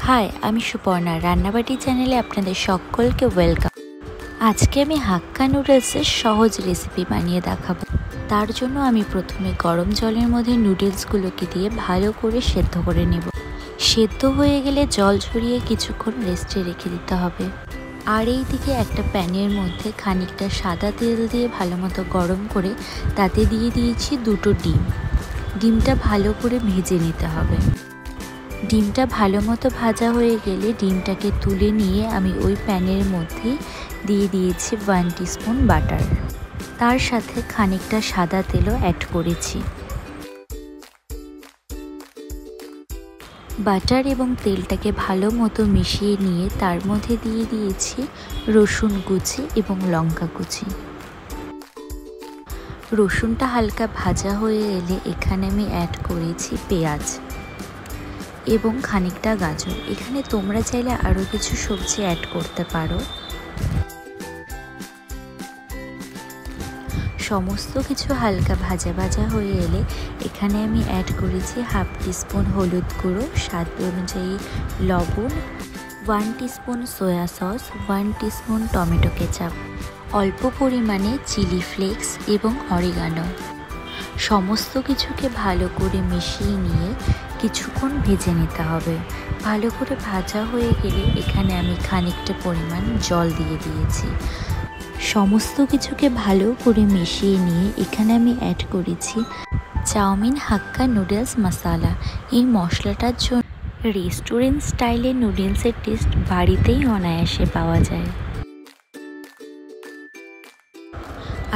High, আমি সুপর্ণা। রান্নাবাটি চ্যানেলে আপনাদের সকলকে ওয়েলকাম। আজকে আমি হাক্কা নুডলসের সহজ রেসিপি বানিয়ে দেখাবো। তার জন্য আমি প্রথমে গরম জলের মধ্যে নুডলসগুলোকে দিয়ে ভালো করে সেদ্ধ করে নেব। সেদ্ধ হয়ে গেলে জল ঝরিয়ে কিছুক্ষণ রেস্টে রেখে দিতে হবে। আর এই দিকে একটা প্যানের মধ্যে খানিকটা সাদা তেল দিয়ে ভালো মতো গরম করে তাতে দিয়ে দিয়েছি দুটো ডিম। ডিমটা ভালো করে ভেজে নিতে হবে। ডিমটা ভালো মতো ভাজা হয়ে গেলে ডিমটাকে তুলে নিয়ে আমি ওই প্যানের মধ্যে দিয়ে দিয়েছি 1 টিস্পুন বাটার। তার সাথে খানিকটা সাদা তেলও অ্যাড করেছি। বাটার এবং তেলটাকে ভালো মতো মিশিয়ে নিয়ে তার মধ্যে দিয়ে দিয়েছি রসুন কুচি এবং লঙ্কা কুচি। রসুনটা হালকা ভাজা হয়ে এলে এখানে আমি অ্যাড করেছি পেঁয়াজ এবং খানিকটা গাজর। এখানে তোমরা চাইলে আরও কিছু সবজি অ্যাড করতে পারো। সমস্ত কিছু হালকা ভাজা ভাজা হয়ে এলে এখানে আমি অ্যাড করেছি 1/2 টিস্পুন হলুদ গুঁড়ো, স্বাদ অনুযায়ী লবণ, 1 teaspoon soya sauce, 1 teaspoon tomato ketchup, অল্প পরিমাণে চিলি ফ্লেক্স এবং অরিগানো। সমস্ত কিছুকে ভালো করে মিশিয়ে নিয়ে কিছুক্ষণ ভেজে নিতে হবে। ভালো করে ভাজা হয়ে গেলে এখানে আমি খানিকটা পরিমাণ জল দিয়ে দিয়েছি। সমস্ত কিছুকে ভালো করে মিশিয়ে নিয়ে এখানে আমি অ্যাড করেছি চাউমিন হাক্কা নুডলস মশলা। এই মশলাটার জন্য রেস্টুরেন্ট স্টাইলের নুডলসের টেস্ট বাড়িতেই অনায়াসে পাওয়া যায়।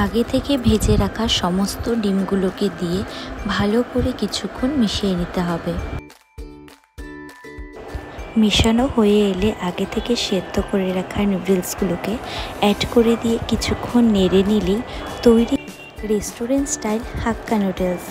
আগে থেকে ভেজে রাখা সমস্ত ডিমগুলোকে দিয়ে ভালো করে কিছুক্ষণ মিশিয়ে নিতে হবে। মেশানো হয়ে এলে আগে থেকে সেদ্ধ করে রাখা নুডলসগুলোকে অ্যাড করে দিয়ে কিছুক্ষণ নেড়ে নিলেই তৈরি রেস্টুরেন্ট স্টাইল হাক্কা নুডলস।